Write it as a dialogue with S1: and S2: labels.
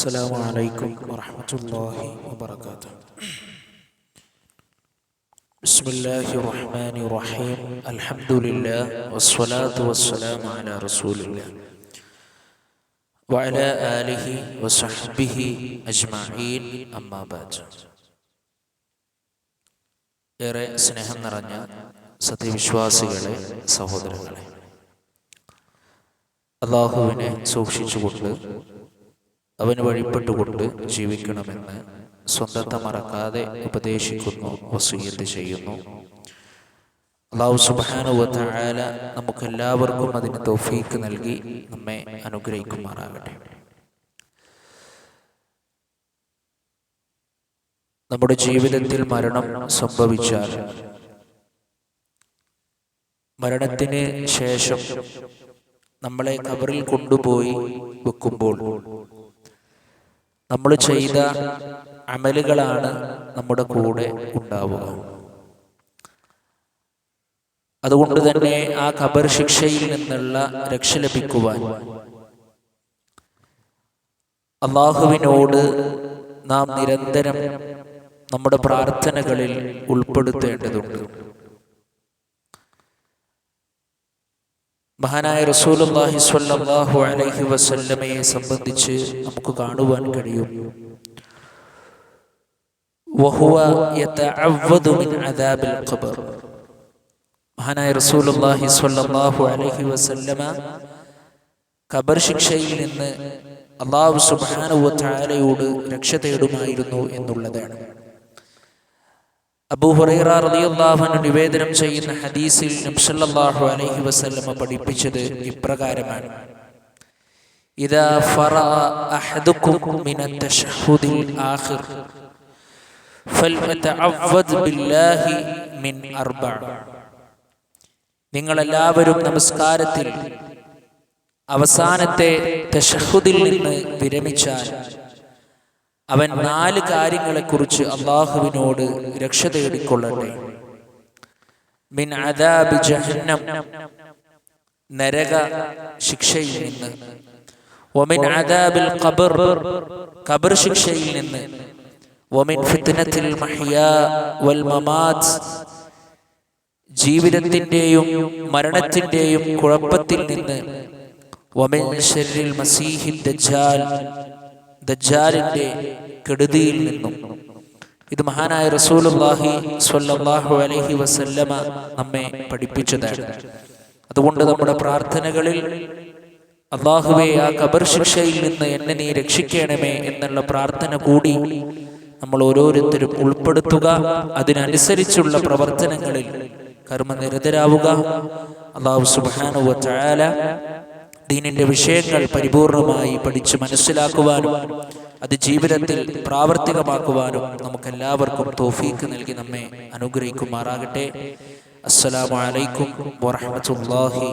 S1: السلام عليكم ورحمة الله وبركاته. بسم الله الرحمن الرحيم. الحمد لله والصلاة والسلام على رسول الله وعلى آله وصحبه أجمعين. أما بعد. ഏറെ സ്നേഹം നിറഞ്ഞ സത്യവിശ്വാസികളെ, സഹോദരങ്ങളെ, അല്ലാഹുവിനെ സൂക്ഷിച്ചുകൊണ്ട് അവന് വഴിപ്പെട്ടുകൊണ്ട് ജീവിക്കണമെന്ന് സ്വന്തത്തെ മറക്കാതെ ഉപദേശിക്കുന്നു, വസിയ്യത്ത് ചെയ്യുന്നു. അല്ലാഹു സുബ്ഹാനഹു വ തആല നമുക്കെല്ലാവർക്കും അതിന് തൗഫീഖ് നൽകി നമ്മെ അനുഗ്രഹിക്കുമാറാകട്ടെ. നമ്മുടെ ജീവിതത്തിൽ മരണം സംഭവിച്ചാൽ മരണത്തിന് ശേഷം നമ്മളെ ഖബറിൽ കൊണ്ടുപോയി വെക്കുമ്പോൾ നമ്മൾ ചെയ്ത അമലുകളാണ് നമ്മുടെ കൂടെ ഉണ്ടാവുക. അതുകൊണ്ട് തന്നെ ആ ഖബർ ശിക്ഷയിൽ നിന്നുള്ള രക്ഷ ലഭിക്കുവാൻ അല്ലാഹുവിനോട് നാം നിരന്തരം നമ്മുടെ പ്രാർത്ഥനകളിൽ ഉൾപ്പെടുത്തേണ്ടതുണ്ട്. മഹാനായ റസൂലുള്ളാഹി സ്വല്ലല്ലാഹു അലൈഹി വസല്ലമയെ സംബന്ധിച്ച് നമുക്ക് കാണുവാൻ കഴിയും. വഹുവ യതഅവ്വദു മിൻ അദാബിൽ ഖബർ. മഹാനായ റസൂലുള്ളാഹി സ്വല്ലല്ലാഹു അലൈഹി വസല്ലമ ഖബർ ശിക്ഷയിൽ നിന്ന് അല്ലാഹു സുബ്ഹാനഹു വ തആലയോട് രക്ഷ തേടുമായിരുന്നു എന്നുള്ളതാണ്. അബൂ ഹുറൈറ റളിയല്ലാഹു അൻഹു നിവേദനം ചെയ്യുന്ന ഹദീസിൽ നബി സല്ലല്ലാഹു അലൈഹി വസല്ലമ പഠിപ്പിച്ചത് ഇപ്രകാരമാണ്: ഇദാ ഫറഅ അഹദുകും മിനത് തശഹുദിൽ ആഖിർ ഫൽയതഅവ്വദ് ബില്ലാഹി മിൻ അർബഅ. നിങ്ങളെല്ലാവരും നമസ്കാരത്തിൽ അവസാനത്തെ തശഹുദിൽ നിന്ന് വിരമിച്ചാൽ അവൻ 4 കാര്യങ്ങളെക്കുറിച്ച് അല്ലാഹുവിനോട് രക്ഷ തേടിക്കൊള്ളട്ടെ. മിൻ അദാബി ജഹന്നം, നരക ശിക്ഷയിൽ നിന്ന്. വമിൻ അദാബിൽ ഖബർ, ഖബർ ശിക്ഷയിൽ നിന്ന്. വമിൻ ഫിത്നത്തിൽ മഹ്യാ വൽ മമാത്, ജീവിതത്തിന്റെയും മരണത്തിന്റെയും കുഴപ്പത്തിൽ നിന്ന്. വമിൻ ശർരിൽ മസീഹിദ് ദജ്ജാൽ, ദജ്ജാലിന്റെ കെടുതിയിൽ നിന്നും. ഇത് മഹാനായ റസൂലുള്ളാഹി സ്വല്ലല്ലാഹു അലൈഹി വസല്ലമ നമ്മെ പഠിപ്പിച്ചതാണ്. അതുകൊണ്ട് നമ്മുടെ പ്രാർത്ഥനകളിൽ അല്ലാഹുവേ, ആ ഖബർ ശിക്ഷയിൽ നിന്ന് എന്നെ നീ രക്ഷിക്കണമേ എന്നുള്ള പ്രാർത്ഥന കൂടി നമ്മൾ ഓരോരുത്തരും ഉൾപ്പെടുത്തുക. അതിനനുസരിച്ചുള്ള പ്രവർത്തനങ്ങളിൽ കർമ്മനിരതരാവുക. അല്ലാഹു സുബ്ഹാനഹു വ തആല ദീനിന്റെ വിഷയങ്ങൾ പരിപൂർണമായി പഠിച്ച് മനസ്സിലാക്കുവാനും അത് ജീവിതത്തിൽ പ്രാവർത്തികമാക്കുവാനും നമുക്കെല്ലാവർക്കും തൗഫീഖ് നൽകി നമ്മെ അനുഗ്രഹിക്കുമാറാകട്ടെ. അസ്സലാമു അലൈക്കും വറഹ്മത്തുള്ളാഹി